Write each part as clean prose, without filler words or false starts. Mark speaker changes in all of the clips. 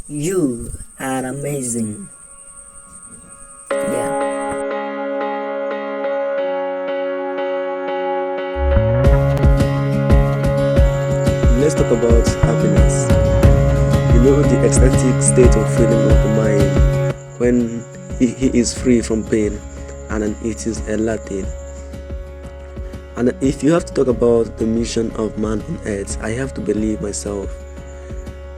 Speaker 1: You are amazing. Yeah.
Speaker 2: Let's talk about happiness. The ecstatic state of feeling of the mind when he is free from pain and then it is enlightened. And if you have to talk about the mission of man on earth, I have to believe myself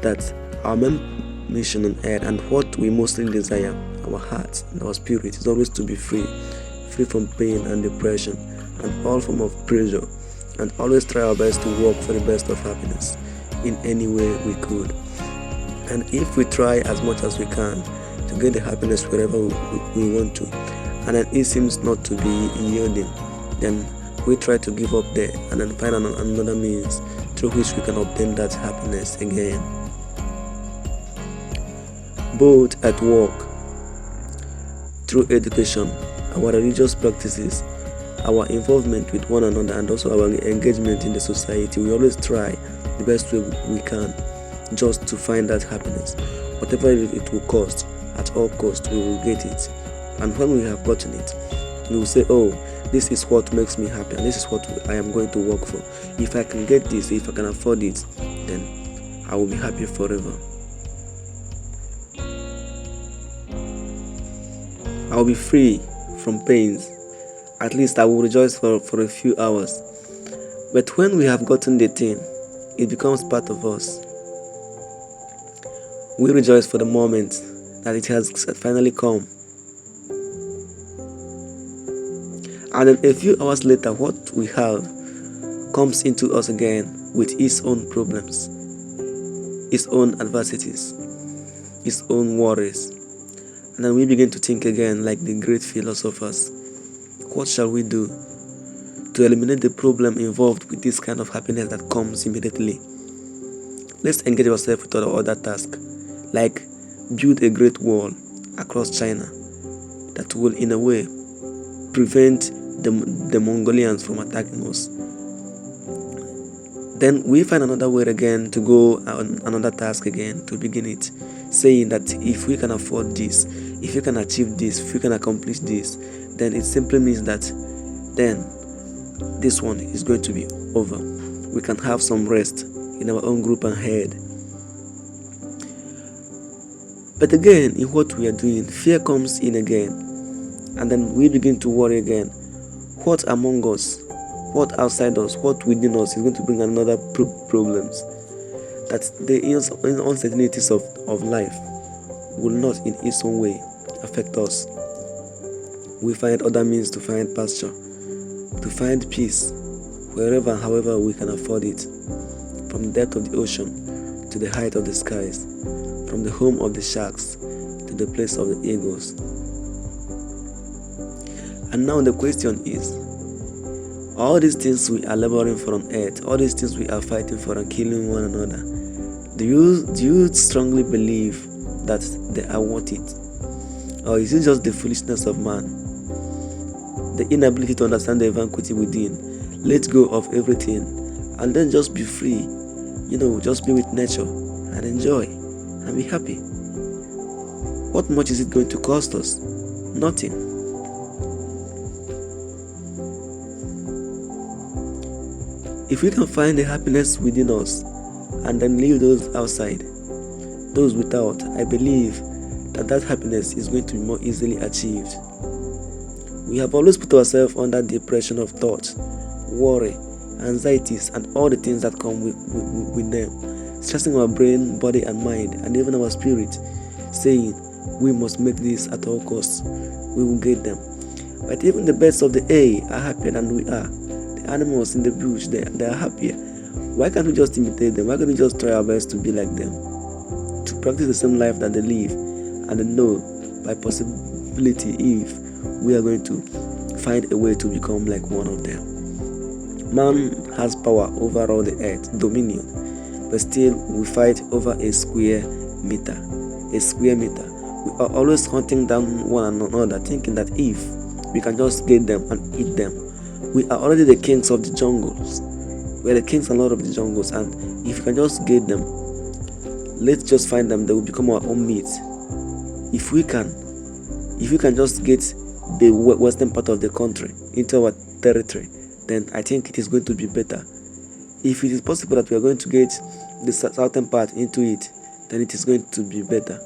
Speaker 2: that our main mission on earth and what we mostly desire, our hearts and our spirit, is always to be free from pain and depression and all form of pressure, and always try our best to work for the best of happiness in any way we could. And if we try as much as we can to get the happiness wherever we want to, and then it seems not to be yielding, then we try to give up there and then find another means through which we can obtain that happiness again. Both at work, through education, our religious practices, our involvement with one another, and also our engagement in the society, we always try the best way we can just to find that happiness. Whatever it will cost, at all cost, we will get it. And when we have gotten it, we will say, oh, this is what makes me happy, and this is what I am going to work for. If I can get this, if I can afford it, then I will be happy forever. I will be free from pains. At least I will rejoice for a few hours. But when we have gotten the thing, it becomes part of us. We rejoice for the moment that it has finally come. And then a few hours later, what we have comes into us again with its own problems, its own adversities, its own worries. And then we begin to think again like the great philosophers. What shall we do to eliminate the problem involved with this kind of happiness that comes immediately? Let's engage ourselves with other tasks, like build a great wall across China that will in a way prevent the Mongolians from attacking us. Then we find another way again to go on another task again to begin it, saying that if we can afford this, if we can achieve this, if we can accomplish this, then it simply means that then this one is going to be over. We can have some rest in our own group and head. But again, in what we are doing, fear comes in again, and then we begin to worry again. What among us, what outside us, what within us is going to bring another problems? That the uncertainties of life will not in its own way affect us. We find other means to find pasture, to find peace, wherever and however we can afford it, from the depth of the ocean to the height of the skies, from the home of the sharks to the place of the eagles. And now the question is, all these things we are laboring for on earth, all these things we are fighting for and killing one another, do you strongly believe that they are worth it? Or is it just the foolishness of man? The inability to understand the vacuity within, let go of everything, and then just be free. Just be with nature and enjoy and be happy. What much is it going to cost us? Nothing. If we can find the happiness within us and then leave those outside, those without, I believe that happiness is going to be more easily achieved. We have always put ourselves under depression of thought, worry, anxieties, and all the things that come with them, stressing our brain, body, and mind, and even our spirit, saying we must make this at all costs. We will get them. But even the birds of the air are happier than we are. The animals in the bush, they are happier. Why can't we just imitate them? Why can't we just try our best to be like them? To practice the same life that they live, and then know by possibility if we are going to find a way to become like one of them. Man has power over all the earth, dominion, but still we fight over a square meter. A square meter. We are always hunting down one another, thinking that if we can just get them and eat them, we are already the kings of the jungles. We are the kings and lords of the jungles, and if we can just get them, let's just find them, they will become our own mates. If we can just get the western part of the country into our territory, then I think it is going to be better. If it is possible that we are going to get the southern part into it, then it is going to be better.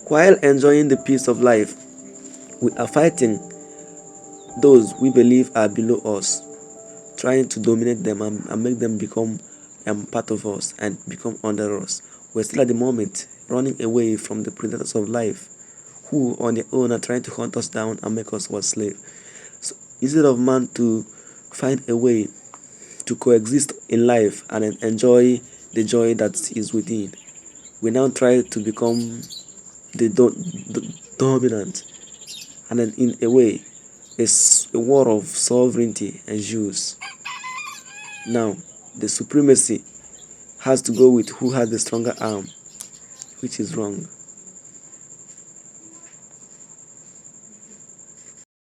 Speaker 2: While enjoying the peace of life, we are fighting those we believe are below us, trying to dominate them and make them become part of us and become under us. We're still at the moment running away from the predators of life, who on their own are trying to hunt us down and make us our slave. So instead of man to find a way to coexist in life and enjoy the joy that is within, we now try to become the dominant, and then in a way a war of sovereignty ensues. Now the supremacy has to go with who has the stronger arm, which is wrong.